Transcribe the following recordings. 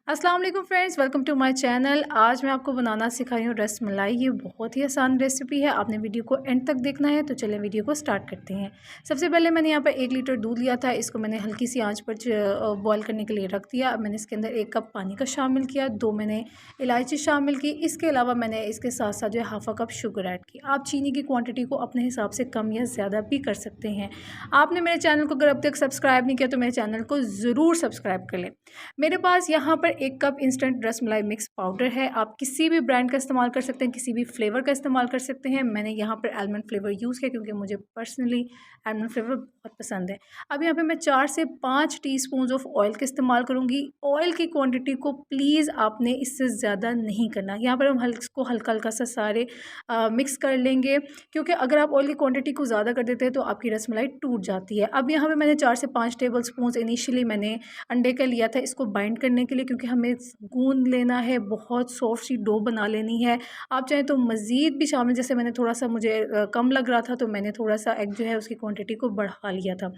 अस्सलाम वालेकुम friends, welcome to my channel. आज मैं आपको बनाना सिखा रही हूँ रस मलाई। ये बहुत ही आसान रेसिपी है। आपने वीडियो को एंड तक देखना है। तो चलें वीडियो को स्टार्ट करते हैं। सबसे पहले मैंने यहाँ पर 1 लीटर दूध लिया था। इसको मैंने हल्की सी आंच पर बॉयल करने के लिए रख दिया। अब मैंने इसके अंदर 1 कप पानी का शामिल किया, 2 मैंने इलायची शामिल की। इसके अलावा मैंने इसके साथ साथ जो है हाफ़ कप शुगर ऐड की। आप चीनी की क्वान्टिटी को अपने हिसाब से कम या ज़्यादा भी कर सकते हैं। आपने मेरे चैनल को अगर अब तक सब्सक्राइब नहीं किया तो मेरे चैनल को ज़रूर सब्सक्राइब कर लें। मेरे पास यहाँ पर 1 cup instant rasmalai mix powder है। आप किसी भी ब्रांड का इस्तेमाल कर सकते हैं, किसी भी फ्लेवर का इस्तेमाल कर सकते हैं। मैंने यहाँ पर आलमंड फ्लेवर यूज़ किया क्योंकि मुझे पर्सनली आलमंड फ्लेवर बहुत पसंद है। अब यहाँ पे मैं 4 से 5 टीस्पून ऑफ ऑयल का इस्तेमाल करूँगी। ऑयल की क्वांटिटी को प्लीज़ आपने इससे ज़्यादा नहीं करना। यहाँ पर हम इसको हल्का हल्का सा सारे मिक्स कर लेंगे, क्योंकि अगर आप ऑयल की क्वांटिटी को ज़्यादा कर देते हैं तो आपकी रसमलाई टूट जाती है। अब यहाँ पे मैंने 4 से 5 टेबल स्पून इनिशियली मैंने अंडे का लिया था, इसको बाइंड करने के लिए, क्योंकि हमें गूंद लेना है, बहुत सॉफ्ट सी डो बना लेनी है। आप चाहें तो मज़ीद भी शामिल, जैसे मैंने थोड़ा सा मुझे कम लग रहा था तो मैंने थोड़ा सा एग जो है उसकी क्वांटिटी को बढ़ा लिया था।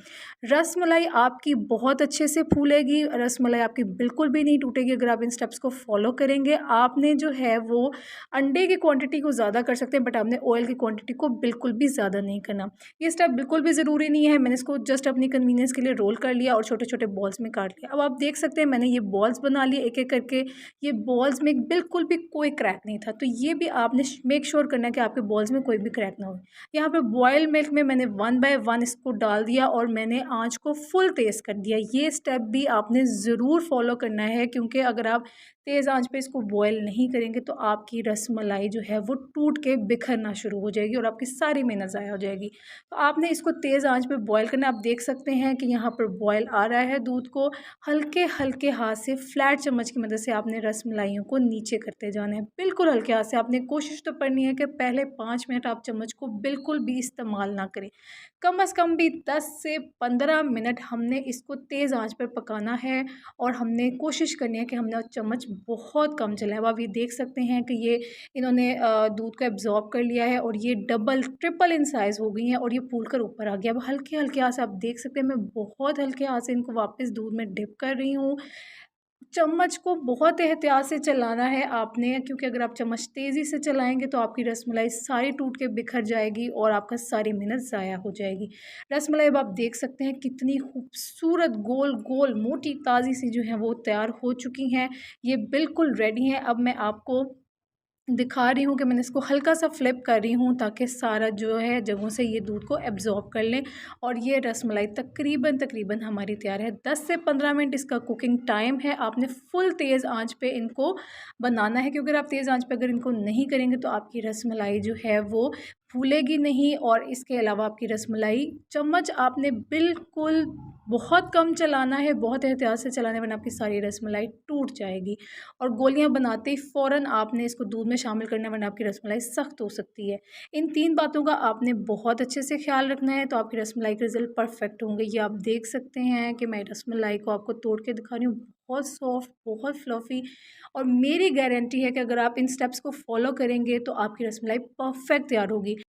रसमलाई आपकी बहुत अच्छे से फूलेगी, रसमलाई आपकी बिल्कुल भी नहीं टूटेगी अगर आप इन स्टेप्स को फॉलो करेंगे। आपने जो है वो अंडे की क्वांटिटी को ज़्यादा कर सकते हैं, बट आपने ऑयल की क्वांटिटी को बिल्कुल भी ज़्यादा नहीं करना। ये स्टेप बिल्कुल भी ज़रूरी नहीं है। मैंने इसको जस्ट अपनी कन्वीनियंस के लिए रोल कर लिया और छोटे छोटे बॉल्स में काट लिया। अब आप देख सकते हैं मैंने ये बॉल्स बना लिए एक एक करके। ये बॉल्स में बिल्कुल भी कोई क्रैक नहीं था, तो ये भी आपने मेक श्योर करना है कि आपके बॉल्स में कोई भी क्रैक ना हो। यहाँ पे बॉयल मिल्क में मैंने 1 बाय 1 इसको डाल दिया और मैंने आंच को फुल तेज़ कर दिया। ये स्टेप भी आपने ज़रूर फॉलो करना है, क्योंकि अगर आप तेज़ आंच पे इसको बॉयल नहीं करेंगे तो आपकी रसमलाई जो है वो टूट के बिखरना शुरू हो जाएगी और आपकी सारी मेहनत ज़ाया हो जाएगी। तो आपने इसको तेज़ आंच पे बॉयल करना है। आप देख सकते हैं कि यहाँ पर बॉयल आ रहा है दूध को। हल्के हल्के हाथ से फ्लैट चम्मच की मदद से आपने रसमलाइयों को नीचे करते जाना है, बिल्कुल हल्के हाथ से। आपने कोशिश तो करनी है कि पहले 5 मिनट आप चम्मच को बिल्कुल भी इस्तेमाल ना करें। कम से कम भी 10 से 15 मिनट हमने इसको तेज़ आंच पर पकाना है और हमने कोशिश करनी है कि हमने चम्मच बहुत कम चलाएं। अब आप ये देख सकते हैं कि ये इन्होंने दूध को एब्जॉर्ब कर लिया है और ये डबल ट्रिपल इन साइज़ हो गई हैं और ये फूल कर ऊपर आ गया। अब हल्के हल्के हाथ से आप देख सकते हैं मैं बहुत हल्के हाथ से इनको वापस दूध में डिप कर रही हूँ। चम्मच को बहुत एहतियात से चलाना है आपने, क्योंकि अगर आप चम्मच तेज़ी से चलाएंगे तो आपकी रसमलाई सारी टूट के बिखर जाएगी और आपका सारी मेहनत ज़ाया हो जाएगी। रसमलाई अब आप देख सकते हैं कितनी खूबसूरत गोल गोल मोटी ताज़ी सी जो है वो तैयार हो चुकी हैं। ये बिल्कुल रेडी हैं। अब मैं आपको दिखा रही हूँ कि मैंने इसको हल्का सा फ्लिप कर रही हूँ ताकि सारा जो है जगहों से ये दूध को एब्ज़ॉर्ब कर लें और ये रसमलाई तकरीबन तकरीबन हमारी तैयार है। 10 से 15 मिनट इसका कुकिंग टाइम है। आपने फुल तेज़ आंच पे इनको बनाना है, क्योंकि अगर आप तेज़ आंच पे अगर इनको नहीं करेंगे तो आपकी रसमलाई जो है वो फूलेगी नहीं। और इसके अलावा आपकी रसमलाई चम्मच आपने बिल्कुल बहुत कम चलाना है, बहुत एहतियात से चलाना है, वरना आपकी सारी रसमलाई टूट जाएगी। और गोलियां बनाते ही फ़ौरन आपने इसको दूध में शामिल करना है, वरना आपकी रसमलाई सख्त हो सकती है। इन 3 बातों का आपने बहुत अच्छे से ख्याल रखना है, तो आपकी रसमलाई के रिज़ल्ट परफेक्ट होंगे। ये आप देख सकते हैं कि मैं रसमलाई को आपको तोड़ के दिखा रही हूँ, बहुत सॉफ्ट, बहुत फ्लफ़ी। और मेरी गारंटी है कि अगर आप इन स्टेप्स को फॉलो करेंगे तो आपकी रसमलाई परफेक्ट तैयार होगी।